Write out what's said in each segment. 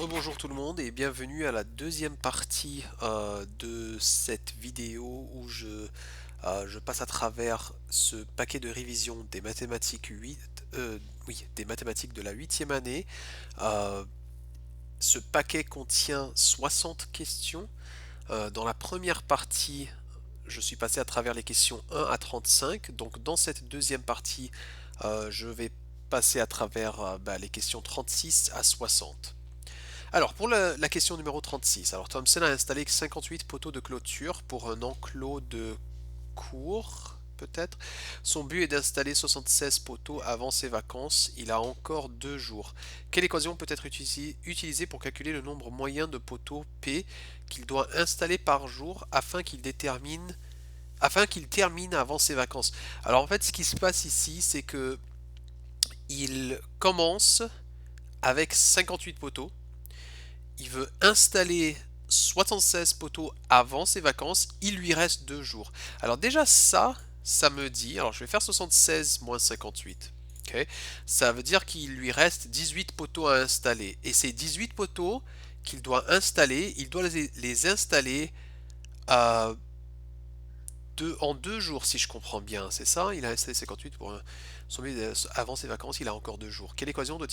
Rebonjour tout le monde et bienvenue à la deuxième partie de cette vidéo où je passe à travers ce paquet de révision des mathématiques 8, oui, des mathématiques de la huitième année. Euh, Ce paquet contient 60 questions. Dans la première partie, je suis passé à travers les questions 1 à 35. Donc dans cette deuxième partie, je vais passer à travers les questions 36 à 60. Alors, pour la question numéro 36, alors Thomson a installé 58 poteaux de clôture pour un enclos de cour, peut-être. Son but est d'installer 76 poteaux avant ses vacances. Il a encore 2 jours. Quelle équation peut être utilisée pour calculer le nombre moyen de poteaux P qu'il doit installer par jour afin qu'il termine avant ses vacances? Alors en fait, ce qui se passe ici, c'est que il commence avec 58 poteaux. Il veut installer 76 poteaux avant ses vacances, il lui reste 2 jours. Alors déjà ça me dit, alors je vais faire 76 moins 58. Ok. Ça veut dire qu'il lui reste 18 poteaux à installer. Et ces 18 poteaux qu'il doit installer, il doit les installer euh, en 2 jours, si je comprends bien. C'est ça? Il a installé 58 avant ses vacances, il a encore 2 jours. Quelle équation doit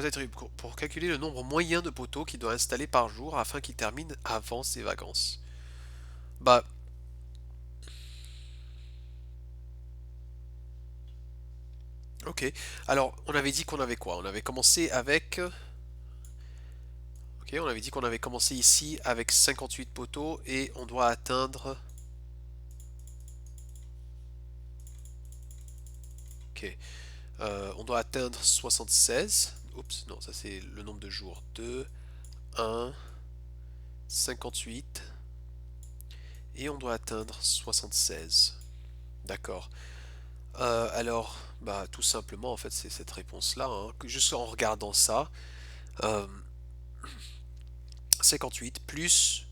être pour calculer le nombre moyen de poteaux qu'il doit installer par jour afin qu'il termine avant ses vacances? Bah, ok. Alors, on avait dit qu'on avait quoi? On avait commencé avec. Ok, on avait dit qu'on avait commencé ici avec 58 poteaux et on doit atteindre. Ok. On doit atteindre 76. Oups, non, ça c'est le nombre de jours. 2, 1, 58. Et on doit atteindre 76. D'accord. Alors, tout simplement, en fait, c'est cette réponse-là, hein, juste en regardant ça, euh, 58 plus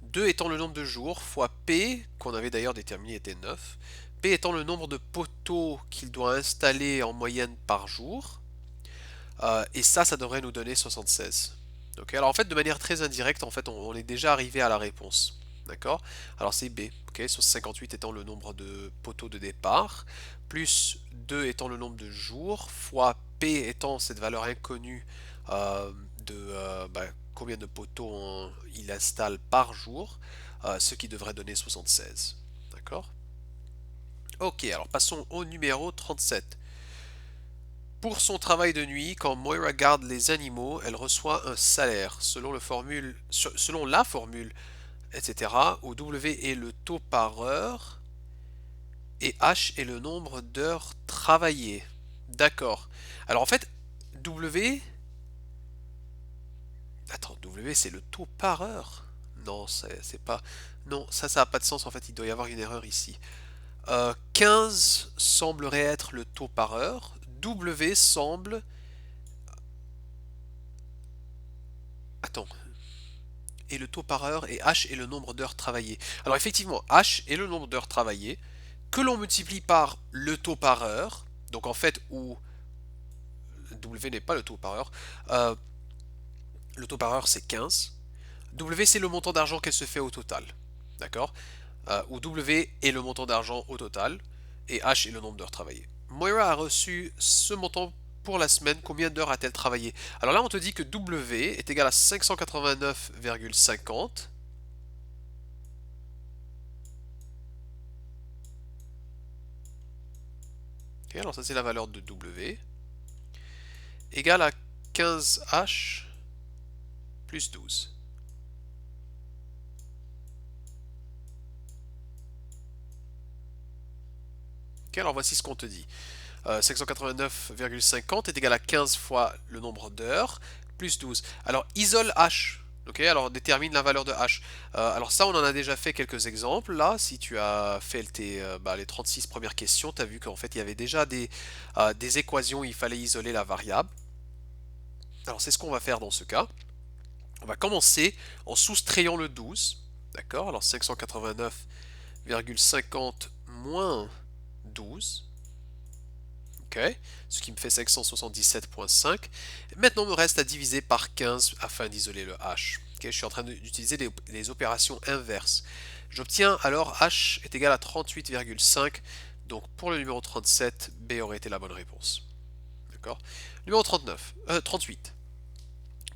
2 étant le nombre de jours, fois P, qu'on avait d'ailleurs déterminé était 9, P étant le nombre de poteaux qu'il doit installer en moyenne par jour, et ça devrait nous donner 76. Ok, alors en fait, de manière très indirecte, en fait, on est déjà arrivé à la réponse. D'accord? Alors c'est B, ok, 58 étant le nombre de poteaux de départ, plus 2 étant le nombre de jours, fois P étant cette valeur inconnue euh, de combien de poteaux il installe par jour, ce qui devrait donner 76. D'accord? Ok, alors passons au numéro 37. Pour son travail de nuit, quand Moira garde les animaux, elle reçoit un salaire selon la formule, etc., où W est le taux par heure et H est le nombre d'heures travaillées. D'accord. Alors en fait, W. Attends, W c'est le taux par heure? Non, c'est pas. Non, ça n'a pas de sens en fait, il doit y avoir une erreur ici. 15 semblerait être le taux par heure. W semble. Attends, et le taux par heure et H est le nombre d'heures travaillées. Alors effectivement, H est le nombre d'heures travaillées que l'on multiplie par le taux par heure, donc en fait où W n'est pas le taux par heure, euh, le taux par heure c'est 15, W c'est le montant d'argent qu'elle se fait au total, d'accord? Où W est le montant d'argent au total et H est le nombre d'heures travaillées. Moira a reçu ce montant pour la semaine, combien d'heures a-t-elle travaillé? Alors là on te dit que W est égal à 589,50. Ok, alors ça c'est la valeur de W, égale à 15H plus 12. Ok, alors voici ce qu'on te dit. 589,50 est égal à 15 fois le nombre d'heures plus 12. Alors isole H. Ok, alors détermine la valeur de H. Alors ça, on en a déjà fait quelques exemples. Là, si tu as fait les 36 premières questions, tu as vu qu'en fait, il y avait déjà des équations où il fallait isoler la variable. Alors c'est ce qu'on va faire dans ce cas. On va commencer en soustrayant le 12. D'accord? Alors 589,50 moins 12. Ok, ce qui me fait 577,5. Maintenant, il me reste à diviser par 15 afin d'isoler le h. Ok, je suis en train d'utiliser les opérations inverses. J'obtiens alors h est égal à 38,5. Donc pour le numéro 37, B aurait été la bonne réponse. D'accord. Numéro 38.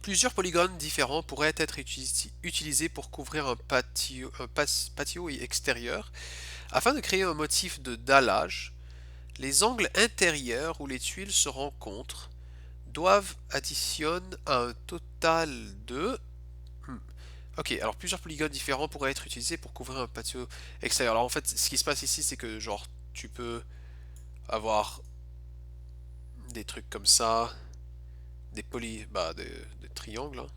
Plusieurs polygones différents pourraient être utilisés pour couvrir un patio extérieur. Afin de créer un motif de dallage, les angles intérieurs où les tuiles se rencontrent doivent additionner à un total de... Ok, alors plusieurs polygones différents pourraient être utilisés pour couvrir un patio extérieur. Alors en fait, ce qui se passe ici, c'est que genre, tu peux avoir des trucs comme ça, des triangles, hein,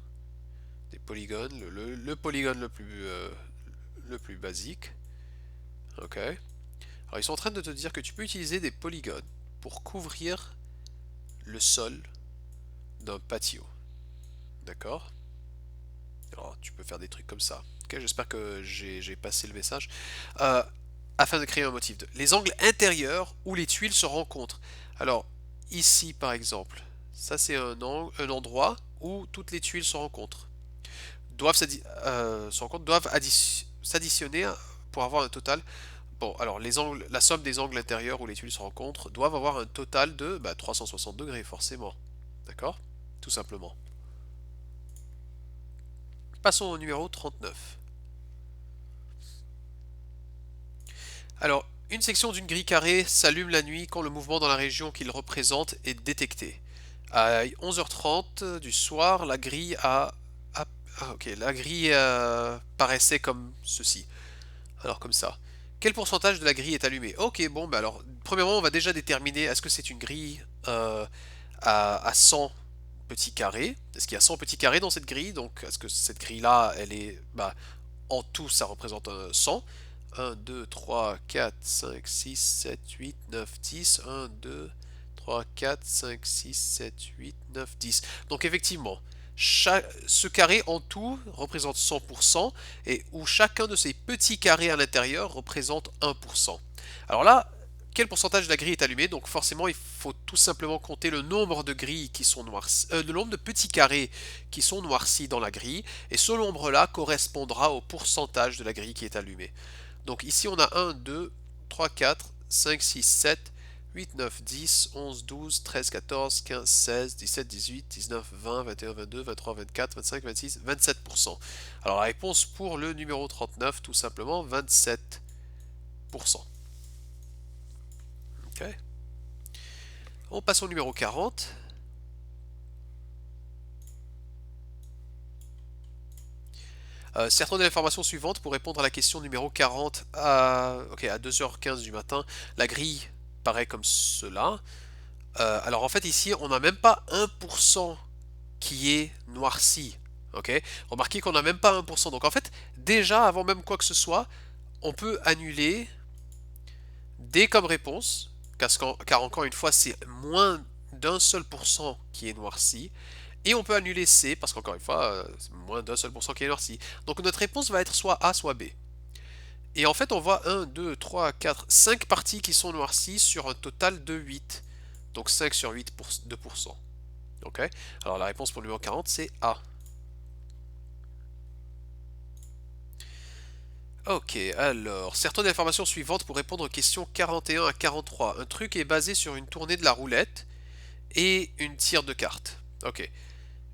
des polygones, le polygone le plus basique. Ok. Alors ils sont en train de te dire que tu peux utiliser des polygones pour couvrir le sol d'un patio. D'accord? Alors tu peux faire des trucs comme ça. Ok, j'espère que j'ai passé le message. Euh, Afin de créer un motif de... Les angles intérieurs où les tuiles se rencontrent. Alors ici par exemple, ça c'est un endroit où toutes les tuiles se rencontrent. Doivent s'additionner pour avoir un total. Bon, alors la somme des angles intérieurs où les tuiles se rencontrent doivent avoir un total de 360 degrés, forcément. D'accord? Tout simplement. Passons au numéro 39. Alors, une section d'une grille carrée s'allume la nuit quand le mouvement dans la région qu'il représente est détecté. À 11h30 du soir, la grille paraissait comme ceci. Alors comme ça. Quel pourcentage de la grille est allumé? Ok, bon, bah alors, premièrement, on va déjà déterminer est-ce que c'est une grille à 100 petits carrés? Est-ce qu'il y a 100 petits carrés dans cette grille? Donc, est-ce que cette grille-là, elle est, en tout, ça représente 100. 1, 2, 3, 4, 5, 6, 7, 8, 9, 10. 1, 2, 3, 4, 5, 6, 7, 8, 9, 10. Donc effectivement, ce carré en tout représente 100% et où chacun de ces petits carrés à l'intérieur représente 1%. Alors là, quel pourcentage de la grille est allumé? Donc forcément, il faut tout simplement compter le nombre de grilles qui sont noircies, le nombre de petits carrés qui sont noircis dans la grille, et ce nombre-là correspondra au pourcentage de la grille qui est allumée. Donc ici, on a 1, 2, 3, 4, 5, 6, 7, 8, 9, 10, 11, 12, 13, 14, 15, 16, 17, 18, 19, 20, 21, 22, 23, 24, 25, 26, 27%. Alors la réponse pour le numéro 39, tout simplement 27%. Ok. On passe au numéro 40. Certaines de l'information suivante pour répondre à la question numéro 40 à 2h15 du matin. La grille paraît comme cela. Alors en fait ici on n'a même pas 1% qui est noirci. Ok. Remarquez qu'on n'a même pas 1%. Donc en fait déjà avant même quoi que ce soit, on peut annuler D comme réponse. Car encore une fois c'est moins d'un seul pourcent qui est noirci. Et on peut annuler C, parce qu'encore une fois, c'est moins d'un seul pourcent qui est noirci. Donc notre réponse va être soit A, soit B. Et en fait, on voit 1, 2, 3, 4, 5 parties qui sont noircies sur un total de 8. Donc 5 sur 8 pour 2%. Ok. Alors la réponse pour le numéro 40, c'est A. Ok, alors, certaines informations suivantes pour répondre aux questions 41 à 43. Un truc est basé sur une tournée de la roulette et une tire de cartes. Ok.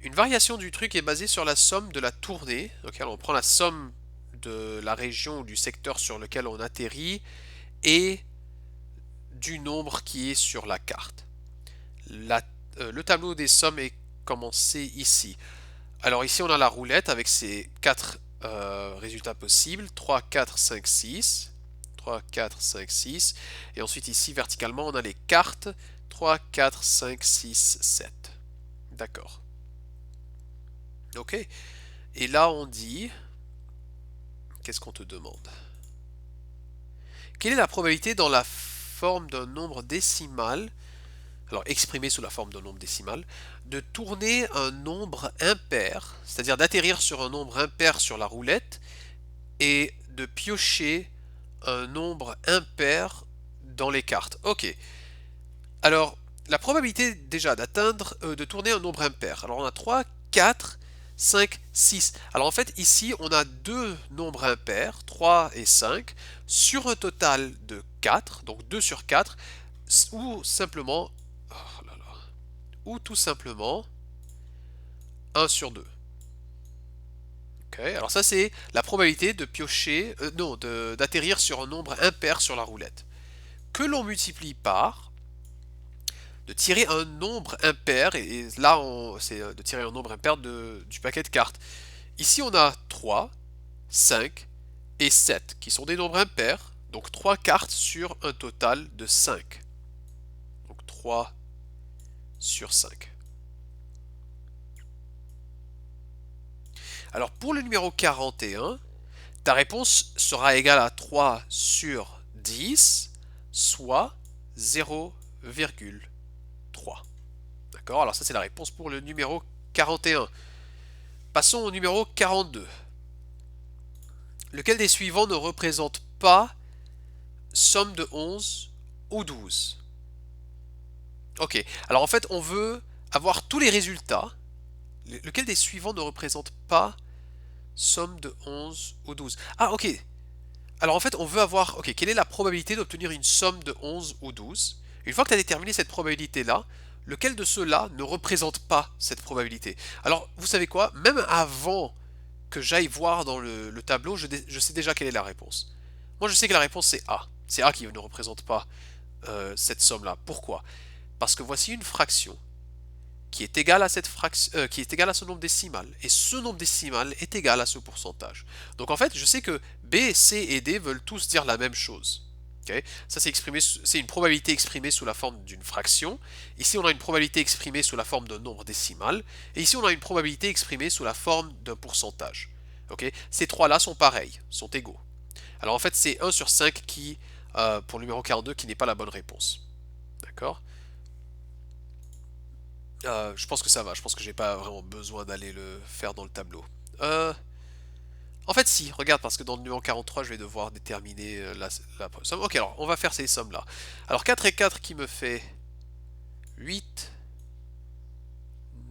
Une variation du truc est basée sur la somme de la tournée. Ok, alors on prend la somme de la région ou du secteur sur lequel on atterrit et du nombre qui est sur la carte. Le tableau des sommes est commencé ici. Alors ici on a la roulette avec ses 4 résultats possibles. 3, 4, 5, 6. 3, 4, 5, 6. Et ensuite ici verticalement on a les cartes. 3, 4, 5, 6, 7. D'accord. Ok. Et là on dit... Qu'est-ce qu'on te demande? Quelle est la probabilité dans la forme d'un nombre décimal, alors exprimé sous la forme d'un nombre décimal, de tourner un nombre impair, c'est-à-dire d'atterrir sur un nombre impair sur la roulette et de piocher un nombre impair dans les cartes? Ok. Alors, la probabilité déjà d'atteindre, de tourner un nombre impair. Alors on a 3, 4, 5, 6. Alors en fait ici on a deux nombres impairs, 3 et 5, sur un total de 4, donc 2 sur 4, ou simplement, oh là là, ou tout simplement 1 sur 2. Ok, alors ça c'est la probabilité de piocher, non, d'atterrir sur un nombre impair sur la roulette, que l'on multiplie par de tirer un nombre impair, et là c'est de tirer un nombre impair du paquet de cartes. Ici on a 3, 5 et 7 qui sont des nombres impairs, donc 3 cartes sur un total de 5. Donc 3 sur 5. Alors pour le numéro 41, ta réponse sera égale à 3 sur 10, soit 0,3. D'accord? Alors ça c'est la réponse pour le numéro 41. Passons au numéro 42. Lequel des suivants ne représente pas somme de 11 ou 12? Ok, alors en fait on veut avoir tous les résultats. Lequel des suivants ne représente pas somme de 11 ou 12? Ah ok, alors en fait on veut avoir, ok, quelle est la probabilité d'obtenir une somme de 11 ou 12? Une fois que tu as déterminé cette probabilité-là, lequel de ceux-là ne représente pas cette probabilité? Alors vous savez quoi, même avant que j'aille voir dans le tableau, je sais déjà quelle est la réponse. Moi je sais que la réponse c'est A. C'est A qui ne représente pas cette somme-là. Pourquoi? Parce que voici une fraction qui est égale à cette fraction, qui est égale à ce nombre décimal, et ce nombre décimal est égal à ce pourcentage. Donc en fait, je sais que B, C et D veulent tous dire la même chose. Okay, ça c'est une probabilité exprimée sous la forme d'une fraction. Ici, on a une probabilité exprimée sous la forme d'un nombre décimal, et ici, on a une probabilité exprimée sous la forme d'un pourcentage. Okay, ces trois-là sont pareils, sont égaux. Alors en fait, c'est 1 sur 5 qui, pour le numéro 42, qui n'est pas la bonne réponse. D'accord? Je pense que ça va, je pense que j'ai pas vraiment besoin d'aller le faire dans le tableau. Euh, En fait, si, regarde, parce que dans le numéro 43, je vais devoir déterminer la somme. Ok, alors, on va faire ces sommes-là. Alors, 4 et 4 qui me fait 8,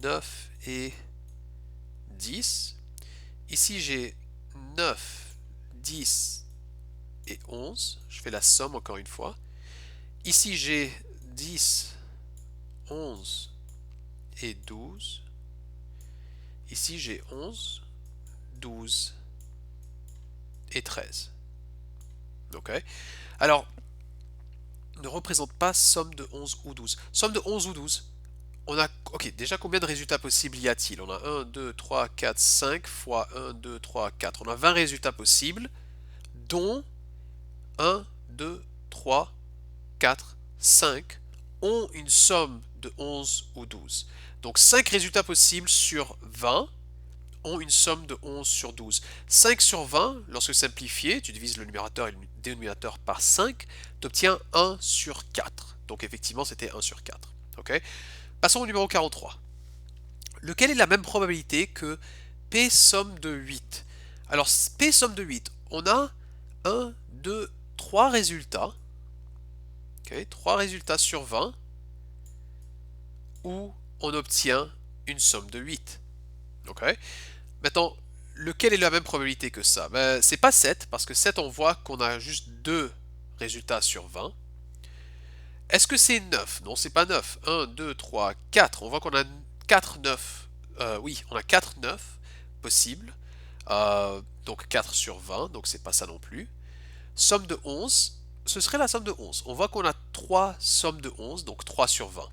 9 et 10. Ici, j'ai 9, 10 et 11. Je fais la somme encore une fois. Ici, j'ai 10, 11 et 12. Ici, j'ai 11, 12 et 13. Ok. Alors, ne représente pas somme de 11 ou 12. Somme de 11 ou 12. On a, ok, déjà combien de résultats possibles y a-t-il? On a 1, 2, 3, 4, 5 fois 1, 2, 3, 4. On a 20 résultats possibles, dont 1, 2, 3, 4, 5 ont une somme de 11 ou 12. Donc 5 résultats possibles sur 20 ont une somme de 11 sur 12. 5 sur 20, lorsque simplifié, tu divises le numérateur et le dénominateur par 5, tu obtiens 1 sur 4. Donc effectivement, c'était 1 sur 4. Okay. Passons au numéro 43. Lequel est la même probabilité que P somme de 8? Alors, P somme de 8, on a 1, 2, 3 résultats. Okay, 3 résultats sur 20 où on obtient une somme de 8. Okay. Maintenant, lequel est la même probabilité que ça? Ben, c'est pas 7, parce que 7, on voit qu'on a juste 2 résultats sur 20. Est-ce que c'est 9? Non, c'est pas 9. 1, 2, 3, 4. On voit qu'on a 4 9. Oui, on a 4 9 possibles. Donc 4 sur 20, donc c'est pas ça non plus. Somme de 11, ce serait la somme de 11. On voit qu'on a 3 sommes de 11, donc 3 sur 20.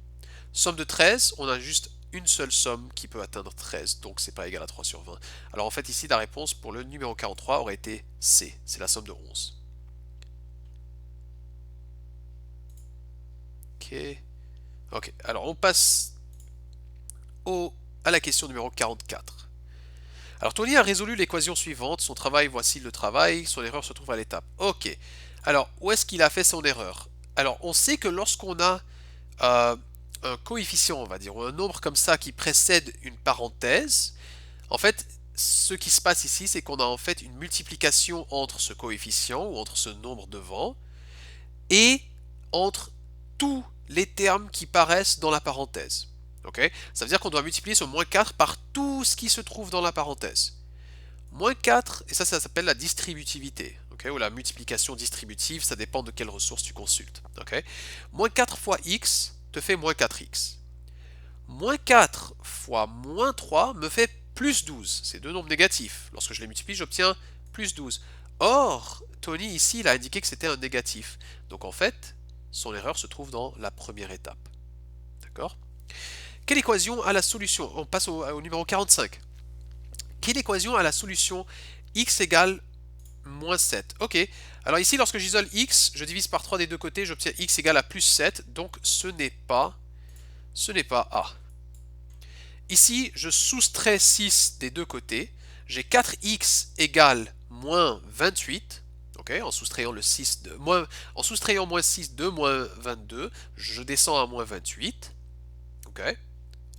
Somme de 13, on a juste une seule somme qui peut atteindre 13, donc c'est pas égal à 3 sur 20. Alors en fait ici la réponse pour le numéro 43 aurait été C, c'est la somme de 11. Ok, ok. Alors on passe à la question numéro 44. Alors Tony a résolu l'équation suivante, son travail, voici le travail, son erreur se trouve à l'étape. Ok, alors où est-ce qu'il a fait son erreur? Alors on sait que lorsqu'on a un coefficient, on va dire, ou un nombre comme ça qui précède une parenthèse, en fait, ce qui se passe ici, c'est qu'on a en fait une multiplication entre ce coefficient ou entre ce nombre devant et entre tous les termes qui paraissent dans la parenthèse. Ok? Ça veut dire qu'on doit multiplier ce moins 4 par tout ce qui se trouve dans la parenthèse. Moins 4, et ça s'appelle la distributivité, ok, ou la multiplication distributive, ça dépend de quelle ressource tu consultes. Ok. Moins 4 fois x te fait moins 4x. Moins 4 fois moins 3 me fait plus 12. C'est deux nombres négatifs. Lorsque je les multiplie, j'obtiens plus 12. Or, Tony ici, il a indiqué que c'était un négatif. Donc en fait, son erreur se trouve dans la première étape. D'accord? Quelle équation a la solution? On passe au numéro 45. Quelle équation a la solution x égale moins 7? Ok. Alors ici, lorsque j'isole x, je divise par 3 des deux côtés, j'obtiens x égale à plus 7. Donc ce n'est pas A. Ici, je soustrais 6 des deux côtés. J'ai 4x égale moins 28. Okay, en soustrayant en soustrayant moins 6 de moins 22, je descends à moins 28. Ok.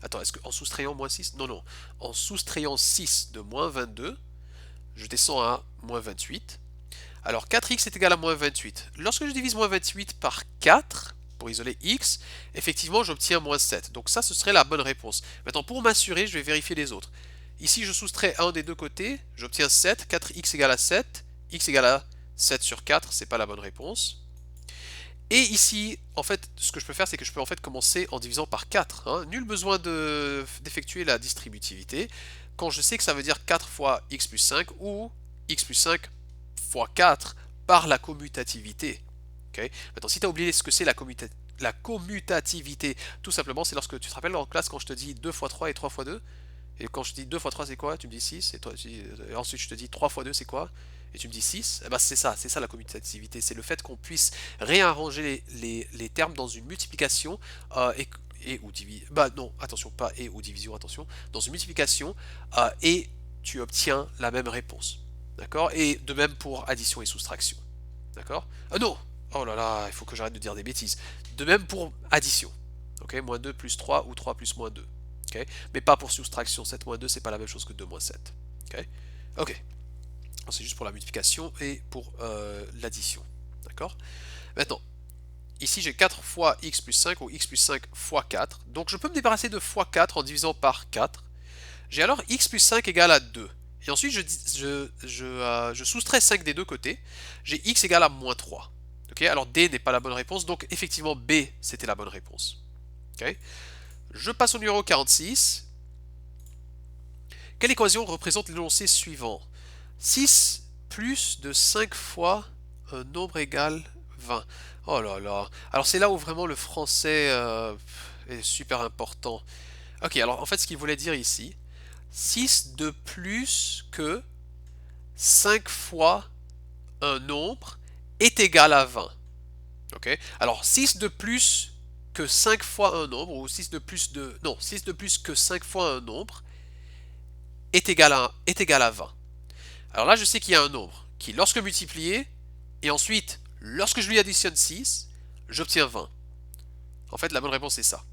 Attends, est-ce que en soustrayant moins 6? Non, non. En soustrayant 6 de moins 22, je descends à moins 28. Alors 4x est égal à moins 28. Lorsque je divise moins 28 par 4, pour isoler x, effectivement j'obtiens moins 7. Donc ça, ce serait la bonne réponse. Maintenant, pour m'assurer, je vais vérifier les autres. Ici, je soustrais un des deux côtés, j'obtiens 7. 4x égale à 7. X égale à 7 sur 4, c'est pas la bonne réponse. Et ici, en fait, ce que je peux faire, c'est que je peux en fait commencer en divisant par 4. Hein. Nul besoin d'effectuer la distributivité quand je sais que ça veut dire 4 fois x plus 5 ou x plus 5 fois 4 par la commutativité. Okay. Maintenant, si tu as oublié ce que c'est la commutativité, tout simplement, c'est lorsque tu te rappelles en classe quand je te dis 2 fois 3 et 3 fois 2. Et quand je dis 2 fois 3 c'est quoi? Tu me dis 6. Et, toi, et ensuite je te dis 3 fois 2 c'est quoi? Et tu me dis 6. Eh ben, c'est ça la commutativité. C'est le fait qu'on puisse réarranger les termes dans une multiplication et ou division. Bah non, attention, pas et ou division, attention. Dans une multiplication et tu obtiens la même réponse. D'accord? Et de même pour addition et soustraction. D'accord? Ah non! Oh là là, il faut que j'arrête de dire des bêtises. De même pour addition. Ok? Moins 2 plus 3 ou 3 plus moins 2. Okay. Mais pas pour soustraction. 7 moins 2, c'est pas la même chose que 2 moins 7. Ok. Ok. C'est juste pour la multiplication et pour l'addition. D'accord. Maintenant, ici j'ai 4 fois x plus 5 ou x plus 5 fois 4. Donc je peux me débarrasser de fois 4 en divisant par 4. J'ai alors x plus 5 égale à 2. Et ensuite je soustrais 5 des deux côtés. J'ai x égale à moins 3. Okay. Alors D n'est pas la bonne réponse. Donc effectivement B c'était la bonne réponse. Okay. Je passe au numéro 46. Quelle équation représente l'énoncé suivant? 6 plus de 5 fois un nombre égal 20. Oh là là. Alors c'est là où vraiment le français est super important. Ok, alors en fait ce qu'il voulait dire ici, 6 de plus que 5 fois un nombre est égal à 20. Ok, alors 6 de plus que 5 fois un nombre, ou 6 de plus de... Non, 6 de plus que 5 fois un nombre est égal à 20. Alors là, je sais qu'il y a un nombre qui, lorsque multiplié, et ensuite, lorsque je lui additionne 6, j'obtiens 20. En fait, la bonne réponse est ça.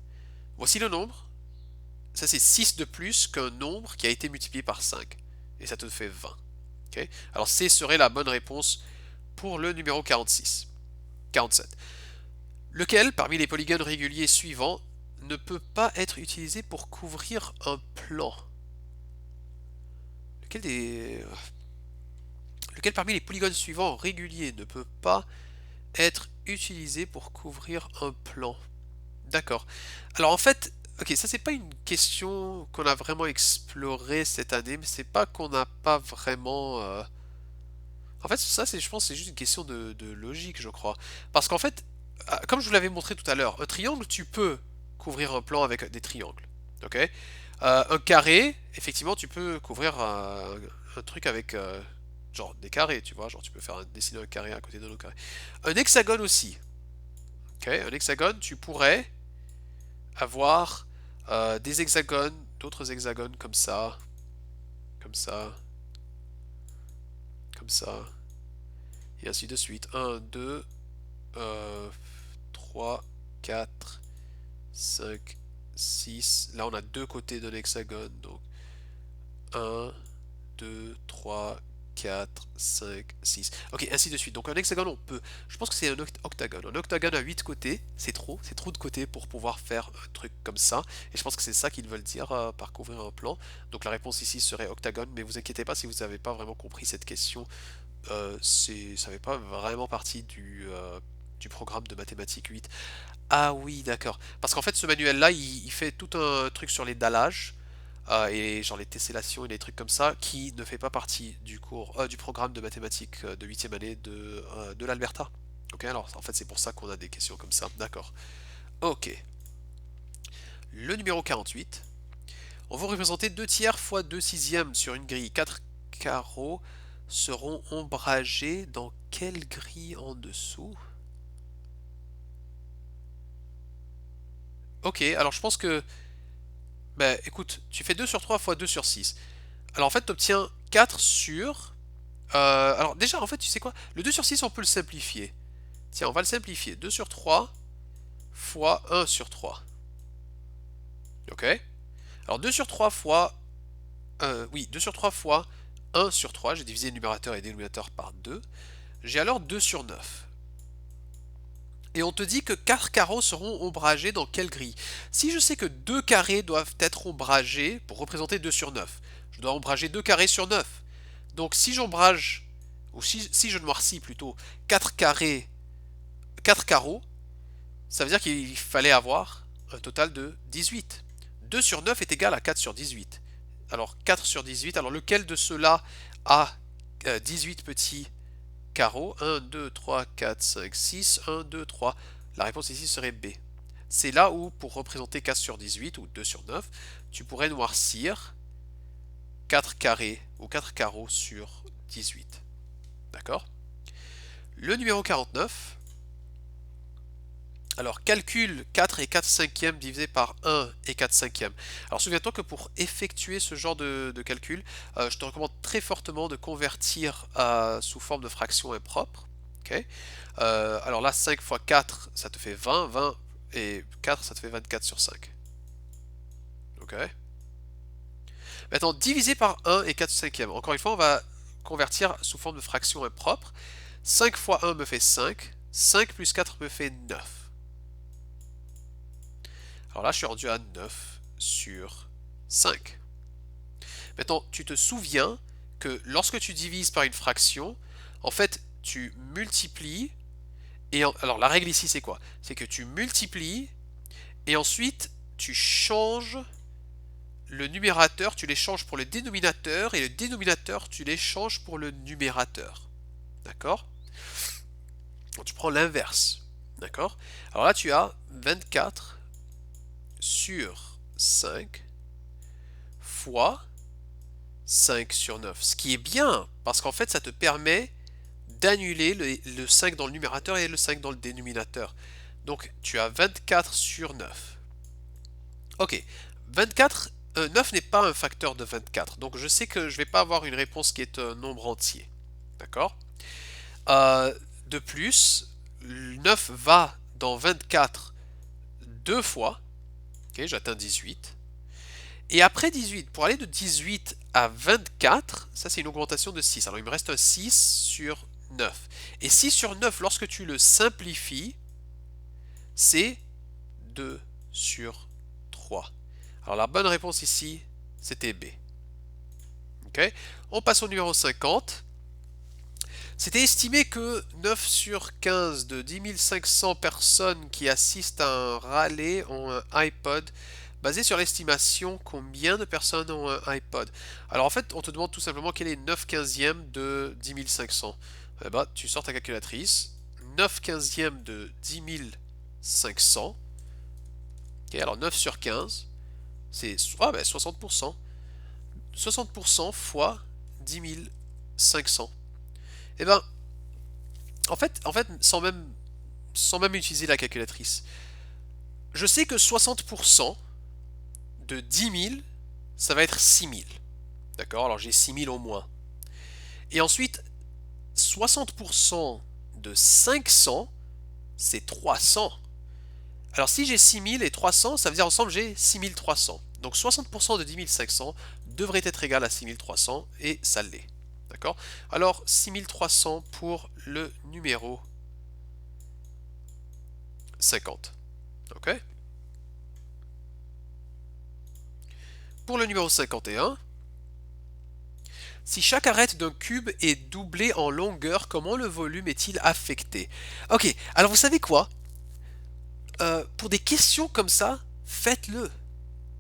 Voici le nombre. Ça, c'est 6 de plus qu'un nombre qui a été multiplié par 5. Et ça te fait 20. Okay. Alors C serait la bonne réponse pour le numéro 46. 47. Lequel, parmi les polygones réguliers suivants, ne peut pas être utilisé pour couvrir un plan? Lequel parmi les polygones suivants réguliers ne peut pas être utilisé pour couvrir un plan? D'accord. Alors en fait, ok, ça c'est pas une question qu'on a vraiment explorée cette année, mais c'est pas qu'on n'a pas vraiment. En fait, ça c'est, je pense, c'est juste une question de logique, je crois. Parce qu'en fait, comme je vous l'avais montré tout à l'heure, un triangle, tu peux couvrir un plan avec des triangles. Ok. Un carré, effectivement, tu peux couvrir un truc avec genre des carrés, tu vois, genre tu peux faire dessiner un carré à côté d'un autre carré. Un hexagone aussi. Ok. Un hexagone, tu pourrais avoir des hexagones, d'autres hexagones comme ça, comme ça, comme ça, et ainsi de suite. Un, 2, 3, 4, 5, 6. Là, on a deux côtés d'un hexagone, donc un, 2, 3, 4, 5, 6. Ok, ainsi de suite. Donc un hexagone, on peut... Je pense que c'est un octagone. Un octagone à 8 côtés, c'est trop de côtés pour pouvoir faire un truc comme ça. Et je pense que c'est ça qu'ils veulent dire par couvrir un plan. Donc la réponse ici serait octagone, mais vous inquiétez pas si vous n'avez pas vraiment compris cette question. Ça fait pas vraiment partie du programme de mathématiques 8. Ah oui, d'accord. Parce qu'en fait, ce manuel-là, il fait tout un truc sur les dallages et genre les tessellations et des trucs comme ça qui ne fait pas partie du programme de mathématiques de 8e année de l'Alberta. Ok, alors en fait, c'est pour ça qu'on a des questions comme ça. D'accord. Ok. Le numéro 48. On va représenter 2 tiers fois 2 sixièmes sur une grille. 4 carreaux seront ombragés dans quelle grille en dessous? Ok, alors je pense que... Bah écoute, tu fais 2 sur 3 fois 2 sur 6. Alors en fait, tu obtiens 4 sur... alors déjà, en fait, tu sais quoi? Le 2 sur 6, on peut le simplifier. Tiens, on va le simplifier. 2 sur 3 fois 1 sur 3. Ok? Alors 2 sur 3 fois... oui, 2 sur 3 fois 1 sur 3. J'ai divisé le numérateur et le dénominateur par 2. J'ai alors 2 sur 9. Et on te dit que 4 carreaux seront ombragés dans quelle grille? Si je sais que 2 carrés doivent être ombragés pour représenter 2 sur 9, je dois ombrager 2 carrés sur 9. Donc si j'ombrage, ou si je noircis plutôt 4 carrés, 4 carreaux, ça veut dire qu'il fallait avoir un total de 18. 2 sur 9 est égal à 4 sur 18. Alors 4 sur 18, alors lequel de ceux-là a 18 petits carreaux? 1, 2, 3, 4, 5, 6, 1, 2, 3. La réponse ici serait B. C'est là où, pour représenter 4 sur 18 ou 2 sur 9, tu pourrais noircir 4 carrés ou 4 carreaux sur 18. D'accord? Le numéro 49. Alors, calcule 4 et 4 cinquièmes divisé par 1 et 4 cinquièmes. Alors, souviens-toi que pour effectuer ce genre de calcul, je te recommande très fortement de convertir sous forme de fraction impropre. Ok. Alors là, 5 fois 4, ça te fait 20. 20 et 4, ça te fait 24 sur 5. Ok. Maintenant, divisé par 1 et 4 cinquièmes. Encore une fois, on va convertir sous forme de fraction impropre. 5 fois 1 me fait 5. 5 plus 4 me fait 9. Alors là, je suis rendu à 9 sur 5. Maintenant, tu te souviens que lorsque tu divises par une fraction, en fait, tu multiplies. Alors, la règle ici, c'est quoi? C'est que tu multiplies et ensuite, tu changes le numérateur, tu l'échanges pour le dénominateur et le dénominateur, tu l'échanges pour le numérateur. D'accord? Donc, tu prends l'inverse. D'accord? Alors là, tu as 24 sur 5 fois 5 sur 9. Ce qui est bien, parce qu'en fait, ça te permet d'annuler le 5 dans le numérateur et le 5 dans le dénominateur. Donc, tu as 24 sur 9. Ok, 24, 9 n'est pas un facteur de 24. Donc, je sais que je ne vais pas avoir une réponse qui est un nombre entier. D'accord? De plus, 9 va dans 24 deux fois. Ok, j'atteins 18. Et après 18, pour aller de 18 à 24, ça c'est une augmentation de 6. Alors il me reste un 6 sur 9. Et 6 sur 9, lorsque tu le simplifies, c'est 2 sur 3. Alors la bonne réponse ici, c'était B. Ok. On passe au numéro 50. C'était estimé que 9 sur 15 de 10 500 personnes qui assistent à un rallye ont un iPod. Basé sur l'estimation, combien de personnes ont un iPod? Alors en fait, on te demande tout simplement quel est 9 quinzièmes de 10 500. Eh ben, tu sors ta calculatrice. 9 quinzièmes de 10 500. Ok, alors 9 sur 15, c'est 60%. 60% fois 10 500. Eh ben, en fait, sans même utiliser la calculatrice, je sais que 60% de 10 000, ça va être 6 000. D'accord? Alors j'ai 6 000 au moins. Et ensuite, 60% de 500, c'est 300. Alors si j'ai 6 000 et 300, ça veut dire ensemble j'ai 6 300. Donc 60% de 10 500 devrait être égal à 6 300 et ça l'est. D'accord? Alors 6300 pour le numéro 50. Ok? Pour le numéro 51, si chaque arête d'un cube est doublée en longueur, comment le volume est-il affecté? Ok, alors vous savez quoi? Pour des questions comme ça, faites-le.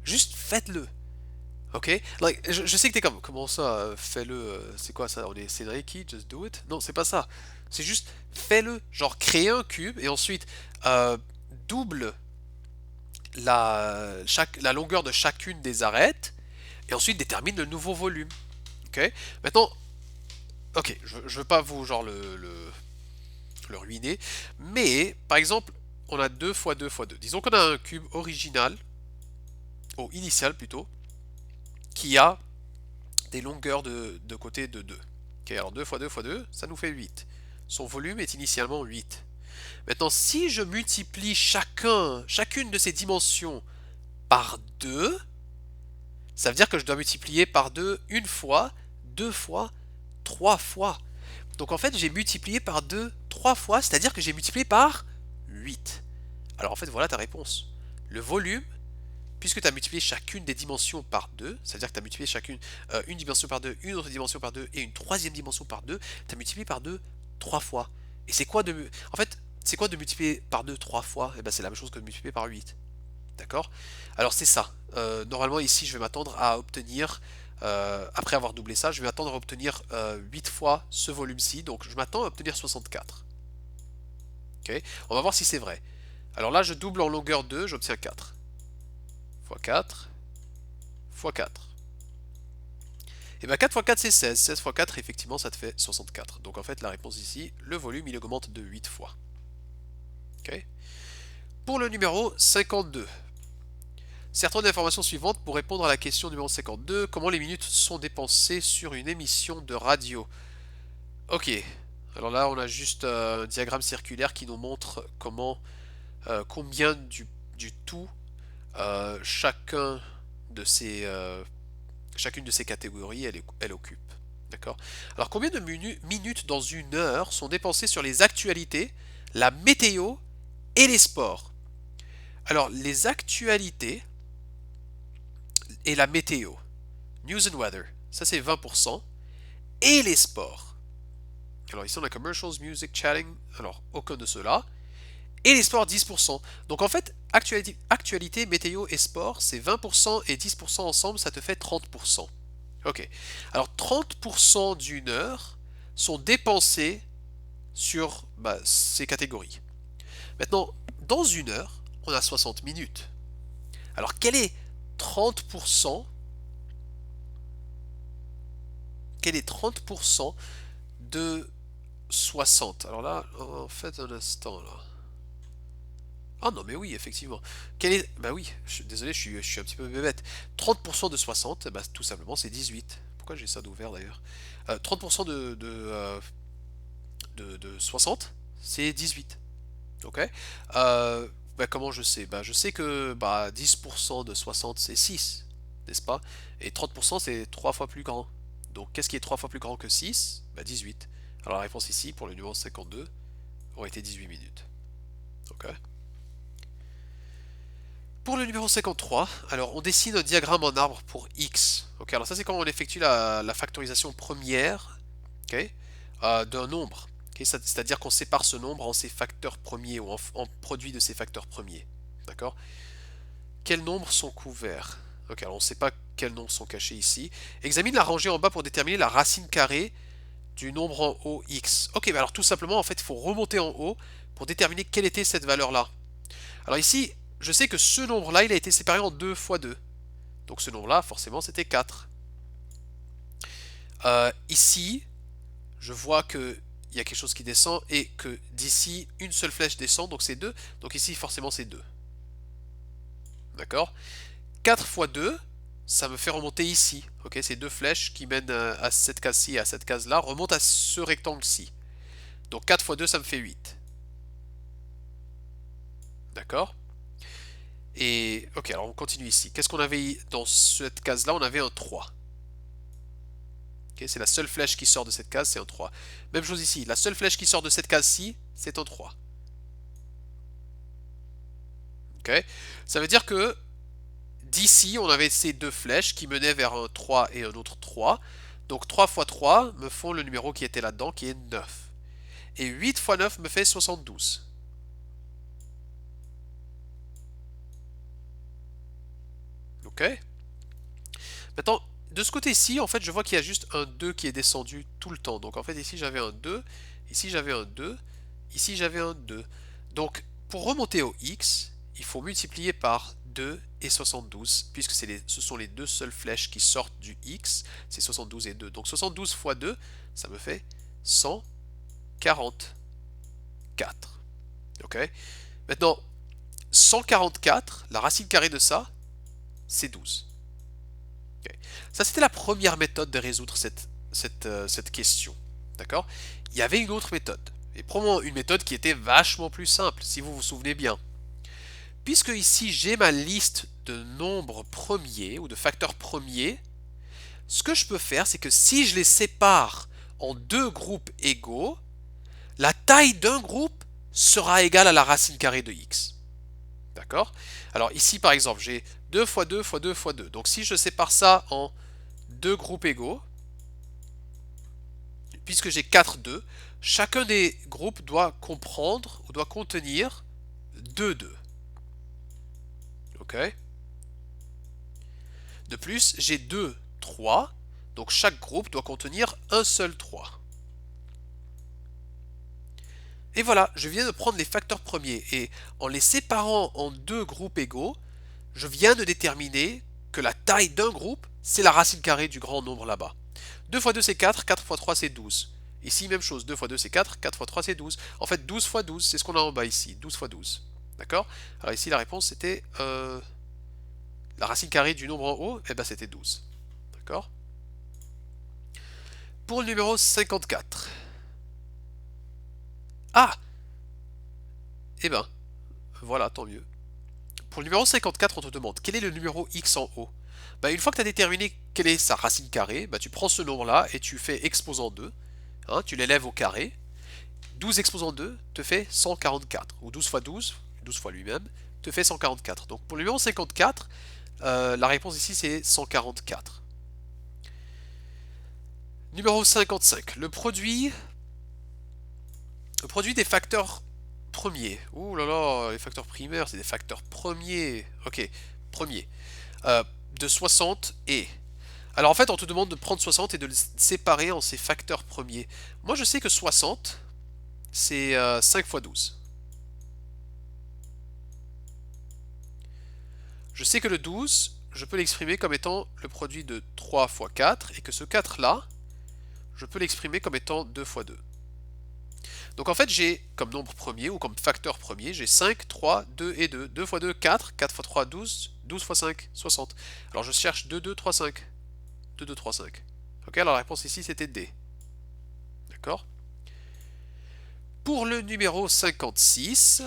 Juste faites-le. Ok? Like, je sais que t'es comme, comment ça, fais-le, c'est quoi ça? C'est Nike, just do it? Non, c'est pas ça. C'est juste, fais-le. Genre, créer un cube et ensuite, double la longueur de chacune des arêtes et ensuite détermine le nouveau volume. Ok? Maintenant, ok, je veux pas vous, genre, le ruiner, mais, par exemple, on a 2 fois 2 fois 2. Disons qu'on a un cube original, ou initial plutôt, qui a des longueurs de côté de 2. Ok, alors 2 fois 2 fois 2, ça nous fait 8. Son volume est initialement 8. Maintenant, si je multiplie chacune de ces dimensions par 2, ça veut dire que je dois multiplier par 2 une fois, 2 fois, 3 fois. Donc en fait, j'ai multiplié par 2 3 fois, c'est-à-dire que j'ai multiplié par 8. Alors en fait, voilà ta réponse. Le volume, puisque tu as multiplié chacune des dimensions par 2, c'est-à-dire que tu as multiplié une dimension par 2, une autre dimension par 2 et une troisième dimension par 2, tu as multiplié par 2 3 fois. Et c'est quoi de... En fait, c'est quoi de multiplier par 2 3 fois? Eh ben c'est la même chose que de multiplier par 8. D'accord? Alors c'est ça. Normalement ici je vais m'attendre à obtenir, après avoir doublé ça, je vais m'attendre à obtenir 8 fois ce volume-ci. Donc je m'attends à obtenir 64. Ok? On va voir si c'est vrai. Alors là je double en longueur 2, j'obtiens 4. Fois 4, fois 4. Et bien 4 fois 4 c'est 16. 16 fois 4 effectivement ça te fait 64. Donc en fait la réponse ici, le volume il augmente de 8 fois. Ok? Pour le numéro 52. Certaines informations suivantes pour répondre à la question numéro 52. Comment les minutes sont dépensées sur une émission de radio? Ok. Alors là, on a juste un diagramme circulaire qui nous montre combien du tout chacun de chacune de ces catégories elle occupe. D'accord? Alors combien de minutes dans une heure sont dépensées sur les actualités, la météo et les sports? Alors les actualités et la météo, news and weather, ça c'est 20%, et les sports. Alors ici on a commercials, music, chatting, alors aucun de ceux-là, et les sports 10%. Donc en fait, actualité, météo et sport, c'est 20% et 10% ensemble, ça te fait 30%. Ok, alors 30% d'une heure sont dépensés sur ces catégories. Maintenant, dans une heure, on a 60 minutes. Alors quel est 30% de 60? Alors là, en fait, un instant là. Ah non, mais oui, effectivement. Bah oui, désolé, je suis un petit peu bébête. 30% de 60, bah, tout simplement, c'est 18. Pourquoi j'ai ça d'ouvert d'ailleurs? 30% de 60, c'est 18. Ok? Bah, comment je sais? Bah, je sais que 10% de 60, c'est 6, n'est-ce pas? Et 30%, c'est 3 fois plus grand. Donc, qu'est-ce qui est 3 fois plus grand que 6? Bah, 18. Alors, la réponse ici, pour le numéro 52, aurait été 18 minutes. Ok? Pour le numéro 53, alors on dessine un diagramme en arbre pour x. Ok, alors ça c'est quand on effectue la factorisation première, ok, d'un nombre. Ok, c'est-à-dire qu'on sépare ce nombre en ses facteurs premiers ou en produit de ses facteurs premiers. D'accord? Quels nombres sont couverts? Ok, alors on ne sait pas quels nombres sont cachés ici. Examine la rangée en bas pour déterminer la racine carrée du nombre en haut x. Ok, mais alors tout simplement en fait il faut remonter en haut pour déterminer quelle était cette valeur-là. Alors ici, je sais que ce nombre-là, il a été séparé en 2 fois 2. Donc ce nombre-là, forcément, c'était 4. Ici, je vois qu'il y a quelque chose qui descend et que d'ici, une seule flèche descend, donc c'est 2. Donc ici, forcément, c'est 2. D'accord? 4 fois 2, ça me fait remonter ici. Ok, ces deux flèches qui mènent à cette case-ci et à cette case-là remontent à ce rectangle-ci. Donc 4 fois 2, ça me fait 8. D'accord? Et ok, alors on continue ici. Qu'est-ce qu'on avait dans cette case-là? On avait un 3. Ok, c'est la seule flèche qui sort de cette case, c'est un 3. Même chose ici, la seule flèche qui sort de cette case-ci, c'est un 3. Ok, ça veut dire que d'ici, on avait ces deux flèches qui menaient vers un 3 et un autre 3. Donc 3 fois 3 me font le numéro qui était là-dedans, qui est 9. Et 8 fois 9 me fait 72. Ok. Maintenant, de ce côté-ci, en fait, je vois qu'il y a juste un 2 qui est descendu tout le temps. Donc en fait, ici j'avais un 2, ici j'avais un 2, ici j'avais un 2. Donc pour remonter au x, il faut multiplier par 2 et 72, puisque ce sont les deux seules flèches qui sortent du x, c'est 72 et 2. Donc 72 fois 2, ça me fait 144. Ok. Maintenant, 144, la racine carrée de ça, c'est 12. Okay. Ça, c'était la première méthode de résoudre cette question. D'accord? Il y avait une autre méthode. Et probablement une méthode qui était vachement plus simple, si vous vous souvenez bien. Puisque ici, j'ai ma liste de nombres premiers ou de facteurs premiers, ce que je peux faire, c'est que si je les sépare en deux groupes égaux, la taille d'un groupe sera égale à la racine carrée de x. D'accord? Alors ici, par exemple, j'ai 2 fois 2 fois 2 fois 2. Donc si je sépare ça en deux groupes égaux, puisque j'ai 4 2, chacun des groupes doit comprendre ou doit contenir 2 2. Ok? De plus, j'ai 2 3, donc chaque groupe doit contenir un seul 3. Et voilà, je viens de prendre les facteurs premiers et en les séparant en deux groupes égaux, je viens de déterminer que la taille d'un groupe, c'est la racine carrée du grand nombre là-bas. 2 fois 2 c'est 4, 4 fois 3 c'est 12. Ici, même chose, 2 fois 2 c'est 4, 4 fois 3 c'est 12. En fait, 12 fois 12, c'est ce qu'on a en bas ici, 12 fois 12. D'accord? Alors ici, la réponse c'était la racine carrée du nombre en haut, et ben c'était 12. D'accord? Pour le numéro 54. Ah! Eh ben, voilà, tant mieux. Pour le numéro 54, on te demande quel est le numéro x en haut. Bah, une fois que tu as déterminé quelle est sa racine carrée, bah, tu prends ce nombre-là et tu fais exposant 2. Hein, tu l'élèves au carré. 12 exposant 2 te fait 144. Ou 12 fois 12, 12 fois lui-même, te fait 144. Donc pour le numéro 54, la réponse ici c'est 144. Numéro 55. Le produit des facteurs premiers. Ouh là là, les facteurs primaires, c'est des facteurs premiers. Ok, premiers. De 60 et. Alors en fait, on te demande de prendre 60 et de le séparer en ses facteurs premiers. Moi, je sais que 60, c'est 5 fois 12. Je sais que le 12, je peux l'exprimer comme étant le produit de 3 fois 4, et que ce 4-là, je peux l'exprimer comme étant 2 fois 2. Donc en fait, j'ai comme nombre premier, ou comme facteur premier, j'ai 5, 3, 2 et 2. 2 fois 2, 4, 4 fois 3, 12, 12 fois 5, 60. Alors je cherche 2, 2, 3, 5. 2, 2, 3, 5. Ok, alors la réponse ici, c'était D. D'accord? Pour le numéro 56,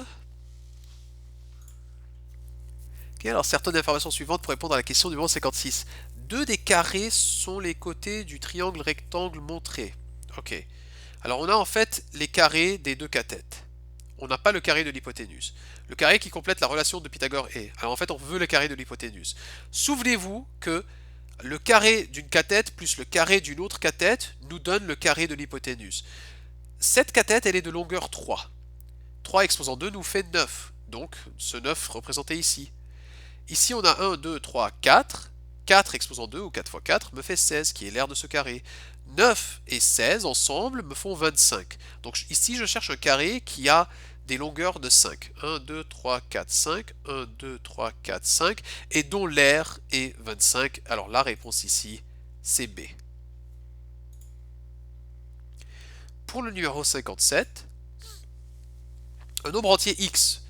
okay, alors certaines informations suivantes pour répondre à la question numéro 56. Deux des carrés sont les côtés du triangle rectangle montré. Ok. Alors on a en fait les carrés des deux cathètes. On n'a pas le carré de l'hypoténuse. Le carré qui complète la relation de Pythagore est. Alors en fait on veut le carré de l'hypoténuse. Souvenez-vous que le carré d'une cathète plus le carré d'une autre cathète nous donne le carré de l'hypoténuse. Cette cathète, elle est de longueur 3. 3 exposant 2 nous fait 9. Donc ce 9 représenté ici. Ici, on a 1, 2, 3, 4. 4 exposant 2, ou 4 fois 4, me fait 16, qui est l'aire de ce carré. 9 et 16 ensemble me font 25. Donc ici, je cherche un carré qui a des longueurs de 5. 1, 2, 3, 4, 5. 1, 2, 3, 4, 5. Et dont l'aire est 25. Alors la réponse ici, c'est B. Pour le numéro 57, un nombre entier x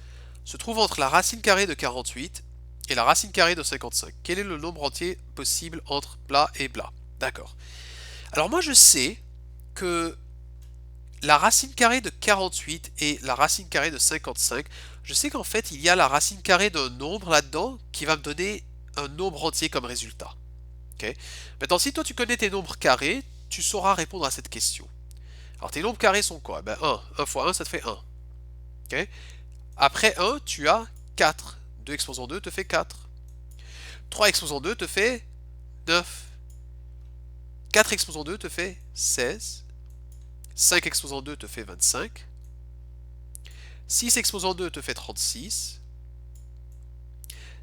se trouve entre la racine carrée de 48 et la racine carrée de 55. Quel est le nombre entier possible entre bla et bla? D'accord. Alors moi je sais que la racine carrée de 48 et la racine carrée de 55, je sais qu'en fait il y a la racine carrée d'un nombre là-dedans qui va me donner un nombre entier comme résultat. Okay. Maintenant si toi tu connais tes nombres carrés, tu sauras répondre à cette question. Alors tes nombres carrés sont quoi? Ben 1 fois 1 ça te fait 1. Ok. Après 1, tu as 4. 2 exposant 2 te fait 4. 3 exposant 2 te fait 9. 4 exposant 2 te fait 16. 5 exposant 2 te fait 25. 6 exposant 2 te fait 36.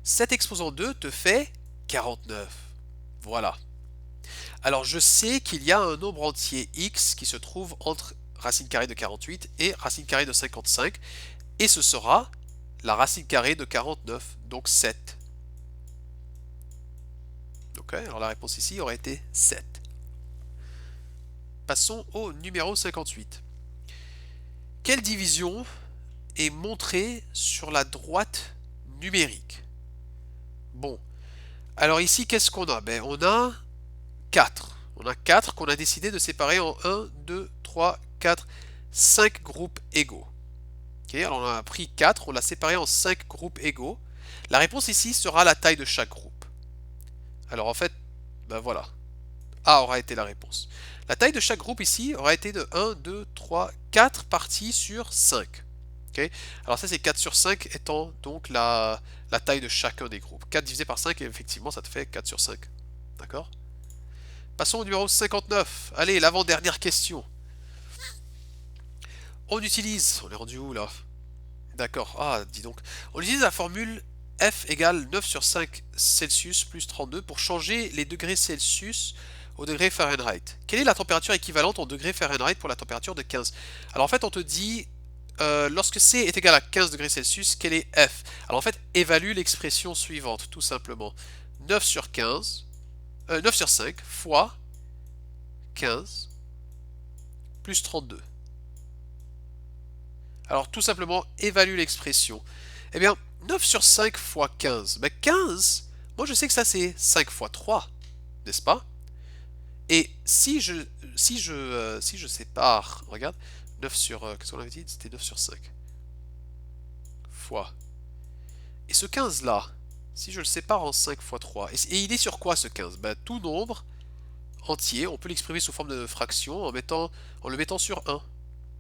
7 exposant 2 te fait 49. Voilà. Alors je sais qu'il y a un nombre entier x qui se trouve entre racine carrée de 48 et racine carrée de 55. Et ce sera la racine carrée de 49, donc 7. Ok, alors la réponse ici aurait été 7. Passons au numéro 58. Quelle division est montrée sur la droite numérique? Bon, alors ici, qu'est-ce qu'on a? Ben, on a 4. On a 4 qu'on a décidé de séparer en 1, 2, 3, 4, 5 groupes égaux. Okay, alors on a pris 4, on l'a séparé en 5 groupes égaux. La réponse ici sera la taille de chaque groupe. Alors en fait, ben voilà. A aura été la réponse. La taille de chaque groupe ici aura été de 1, 2, 3, 4 parties sur 5. Okay. Alors ça c'est 4 sur 5 étant donc la taille de chacun des groupes. 4 divisé par 5, et effectivement ça te fait 4 sur 5. D'accord? Passons au numéro 59. Allez, l'avant-dernière question. On est rendu où là? D'accord, ah dis donc. On utilise la formule F égale 9 sur 5 Celsius plus 32 pour changer les degrés Celsius au degré Fahrenheit. Quelle est la température équivalente en degrés Fahrenheit pour la température de 15? Alors en fait on te dit, lorsque C est égal à 15 degrés Celsius, quel est F? Alors en fait, évalue l'expression suivante, tout simplement. 9 sur 15, 9 sur 5 fois 15 plus 32. Alors tout simplement, évalue l'expression. Eh bien, 9 sur 5 fois 15. Ben 15, moi je sais que ça c'est 5 fois 3, n'est-ce pas? Et si je sépare, regarde, 9 sur, qu'est-ce qu'on avait dit? C'était 9 sur 5. Fois. Et ce 15 là, si je le sépare en 5 fois 3, et il est sur quoi ce 15? Ben tout nombre entier, on peut l'exprimer sous forme de fraction en le mettant sur 1,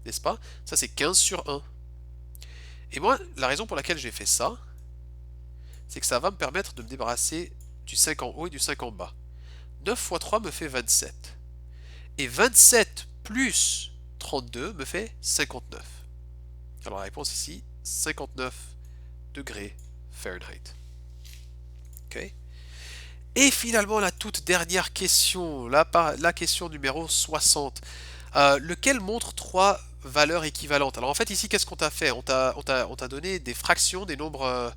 n'est-ce pas? Ça c'est 15 sur 1. Et moi, la raison pour laquelle j'ai fait ça, c'est que ça va me permettre de me débarrasser du 5 en haut et du 5 en bas. 9 fois 3 me fait 27. Et 27 plus 32 me fait 59. Alors la réponse ici, 59 degrés Fahrenheit. Ok. Et finalement, la toute dernière question, la question numéro 60. Lequel montre trois valeurs équivalentes? Alors en fait ici, qu'est-ce qu'on t'a fait? On t'a donné des fractions, des nombres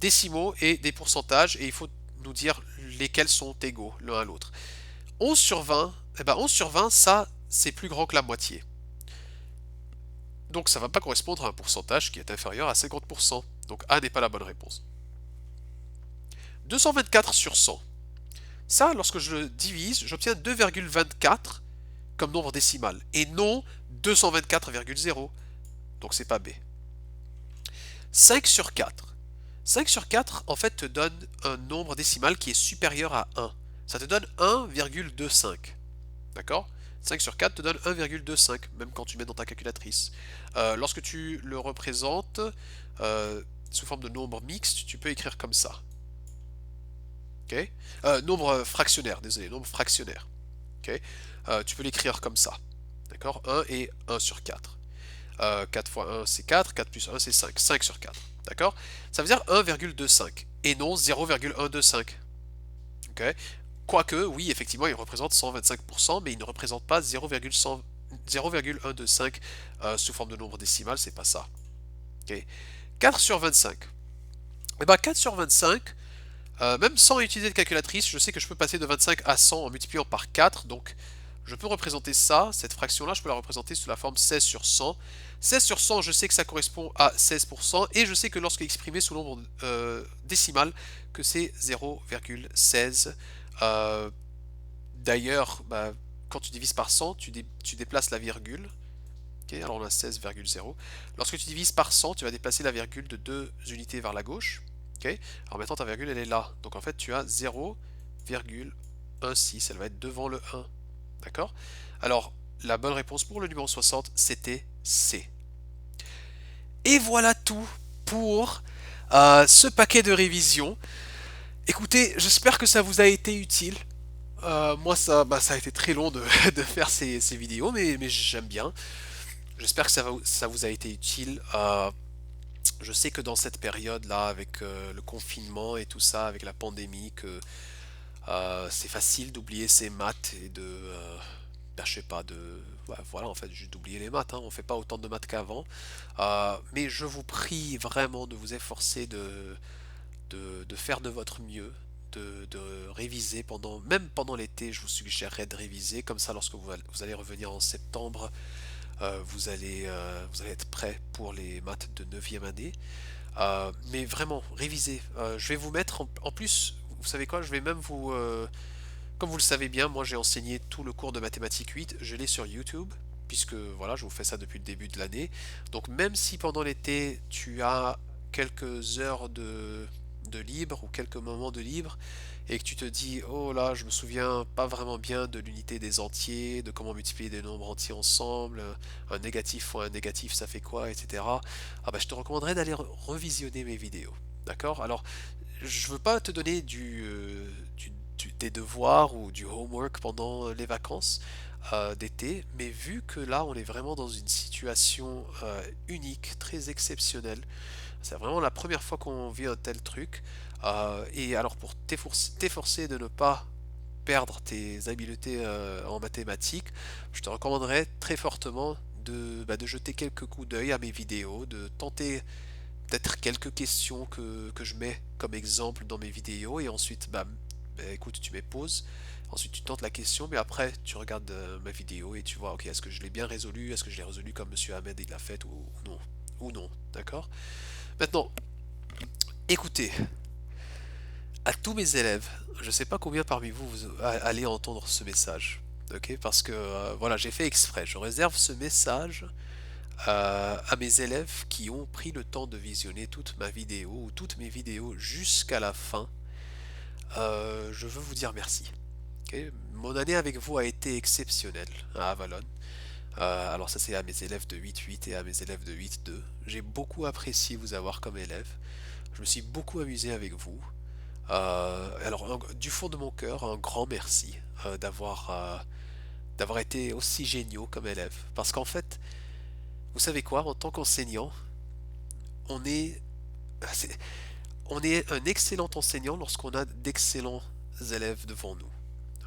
décimaux et des pourcentages, et il faut nous dire lesquels sont égaux l'un à l'autre. 11 sur 20, eh ben 11 sur 20, ça, c'est plus grand que la moitié. Donc ça ne va pas correspondre à un pourcentage qui est inférieur à 50%. Donc A n'est pas la bonne réponse. 224 sur 100. Ça, lorsque je le divise, j'obtiens 2,24 comme nombre décimal, et non 224,0. Donc c'est pas B. 5 sur 4. 5 sur 4, en fait, te donne un nombre décimal qui est supérieur à 1. Ça te donne 1,25. D'accord? 5 sur 4 te donne 1,25, même quand tu mets dans ta calculatrice. Lorsque tu le représentes sous forme de nombre mixte, tu peux écrire comme ça. Ok? Nombre fractionnaire, désolé, nombre fractionnaire. Ok? Tu peux l'écrire comme ça. D'accord? 1 et 1 sur 4. 4 fois 1 c'est 4, 4 plus 1 c'est 5. 5 sur 4. D'accord? Ça veut dire 1,25 et non 0,125. Ok? Quoique, oui, effectivement, il représente 125%, mais il ne représente pas 0,125 sous forme de nombre décimal, c'est pas ça. Ok. 4 sur 25. Et ben 4 sur 25, même sans utiliser de calculatrice, je sais que je peux passer de 25 à 100 en multipliant par 4, donc je peux représenter ça, cette fraction-là, je peux la représenter sous la forme 16 sur 100. 16 sur 100, je sais que ça correspond à 16%, et je sais que lorsque exprimé sous nombre décimal, que c'est 0,16. D'ailleurs, bah, quand tu divises par 100, tu déplaces la virgule. Okay, alors on a 16,0. Lorsque tu divises par 100, tu vas déplacer la virgule de 2 unités vers la gauche. Okay, alors maintenant ta virgule elle est là. Donc en fait tu as 0,16. Elle va être devant le 1. D'accord? Alors, la bonne réponse pour le numéro 60, c'était C. Et voilà tout pour ce paquet de révision. Écoutez, j'espère que ça vous a été utile. Moi, ça a été très long de, de faire ces vidéos, mais j'aime bien. J'espère que ça vous a été utile. Je sais que dans cette période-là, avec le confinement et tout ça, avec la pandémie, que c'est facile d'oublier ses maths et de, je sais pas, ouais, voilà, en fait, juste d'oublier les maths, hein. On fait pas autant de maths qu'avant. Mais je vous prie vraiment de vous efforcer de faire de votre mieux, de réviser même pendant l'été, je vous suggérerais de réviser, comme ça lorsque vous allez revenir en septembre, vous allez être prêt pour les maths de neuvième année. Mais vraiment, révisez. Je vais vous mettre en plus, vous savez quoi, je vais même comme vous le savez bien, moi j'ai enseigné tout le cours de mathématiques 8, je l'ai sur YouTube, puisque voilà, je vous fais ça depuis le début de l'année. Donc même si pendant l'été tu as quelques heures de libre ou quelques moments de libre et que tu te dis oh là je me souviens pas vraiment bien de l'unité des entiers, de comment multiplier des nombres entiers ensemble, un négatif fois un négatif ça fait quoi, etc. Ah bah je te recommanderais d'aller revisionner mes vidéos. D'accord? Alors je veux pas te donner des devoirs ou du homework pendant les vacances d'été, mais vu que là on est vraiment dans une situation unique, très exceptionnelle, c'est vraiment la première fois qu'on vit un tel truc, et alors pour t'efforcer de ne pas perdre tes habiletés en mathématiques, je te recommanderais très fortement de jeter quelques coups d'œil à mes vidéos, de tenter peut-être quelques questions que je mets comme exemple dans mes vidéos et ensuite écoute tu mets pause, ensuite tu tentes la question mais après tu regardes ma vidéo et tu vois ok est-ce que je l'ai bien résolu, est-ce que je l'ai résolu comme Monsieur Ahmed il l'a fait ou non, d'accord? Maintenant écoutez, à tous mes élèves, je sais pas combien parmi vous allez entendre ce message, ok? Parce que voilà j'ai fait exprès, je réserve ce message à mes élèves qui ont pris le temps de visionner toute ma vidéo ou toutes mes vidéos jusqu'à la fin. Je veux vous dire merci. Ok. Mon année avec vous a été exceptionnelle à Avalon. Alors ça c'est à mes élèves de 8.8 et à mes élèves de 8.2. J'ai beaucoup apprécié vous avoir comme élève. Je me suis beaucoup amusé avec vous. Alors du fond de mon cœur, un grand merci d'avoir été aussi géniaux comme élève. Parce qu'en fait, vous savez quoi, en tant qu'enseignant, on est, c'est- on est un excellent enseignant lorsqu'on a d'excellents élèves devant nous.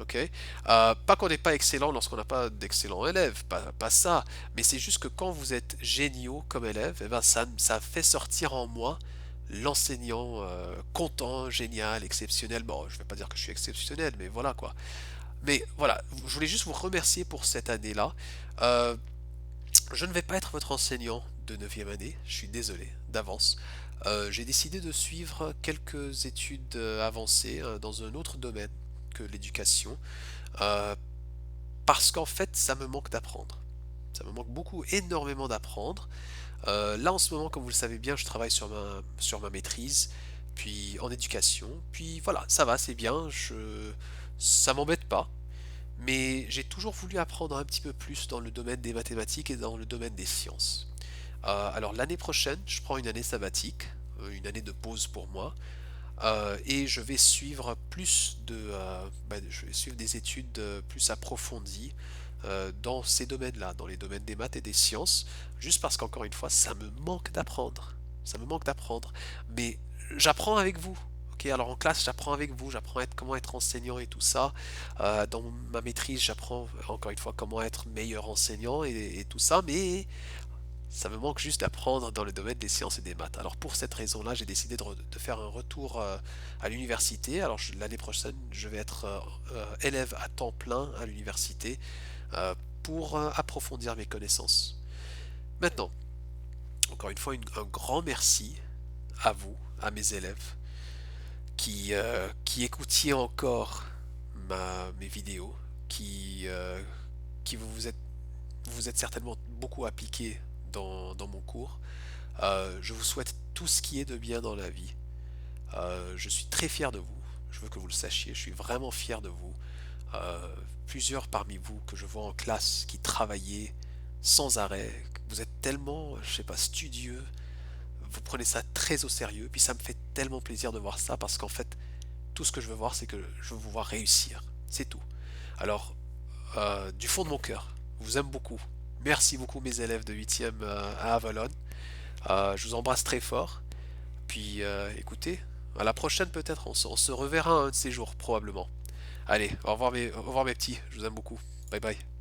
Ok? Pas qu'on n'est pas excellent lorsqu'on n'a pas d'excellents élèves, pas ça, mais c'est juste que quand vous êtes géniaux comme élève, eh ben ça fait sortir en moi l'enseignant content, génial, exceptionnel. Bon, je vais pas dire que je suis exceptionnel, mais voilà quoi. Mais voilà, je voulais juste vous remercier pour cette année-là. Euh, je ne vais pas être votre enseignant de neuvième année, je suis désolé d'avance. J'ai décidé de suivre quelques études avancées dans un autre domaine que l'éducation, euh, parce qu'en fait ça me manque d'apprendre. Ça me manque beaucoup, énormément d'apprendre. Là en ce moment, comme vous le savez bien, je travaille sur ma maîtrise, puis en éducation, puis voilà, ça va, c'est bien, ça m'embête pas. Mais j'ai toujours voulu apprendre un petit peu plus dans le domaine des mathématiques et dans le domaine des sciences. Alors l'année prochaine, je prends une année sabbatique, une année de pause pour moi, et je vais suivre je vais suivre des études plus approfondies dans ces domaines-là, dans les domaines des maths et des sciences, juste parce qu'encore une fois, ça me manque d'apprendre. Ça me manque d'apprendre. Mais j'apprends avec vous. Ok, alors en classe, j'apprends avec vous, j'apprends comment être enseignant et tout ça. Dans ma maîtrise, j'apprends encore une fois comment être meilleur enseignant et tout ça, mais ça me manque juste d'apprendre dans le domaine des sciences et des maths. Alors pour cette raison-là, j'ai décidé de faire un retour à l'université. Alors l'année prochaine, je vais être élève à temps plein à l'université euh, pour approfondir mes connaissances. Maintenant, encore une fois, un grand merci à vous, à mes élèves, qui écoutiez encore mes vidéos, qui vous êtes certainement beaucoup appliqués dans mon cours. Je vous souhaite tout ce qui est de bien dans la vie. Je suis très fier de vous. Je veux que vous le sachiez. Je suis vraiment fier de vous. Euh, plusieurs parmi vous que je vois en classe qui travaillez sans arrêt. Vous êtes tellement, je sais pas, studieux. Vous prenez ça très au sérieux. Puis ça me fait tellement plaisir de voir ça parce qu'en fait, tout ce que je veux voir, c'est que je veux vous voir réussir. C'est tout. Alors, du fond de mon cœur, je vous aime beaucoup. Merci beaucoup mes élèves de 8e à Avalon. Je vous embrasse très fort. Puis écoutez, à la prochaine peut-être, on se reverra un de ces jours probablement. Allez, au revoir mes petits, je vous aime beaucoup. Bye bye.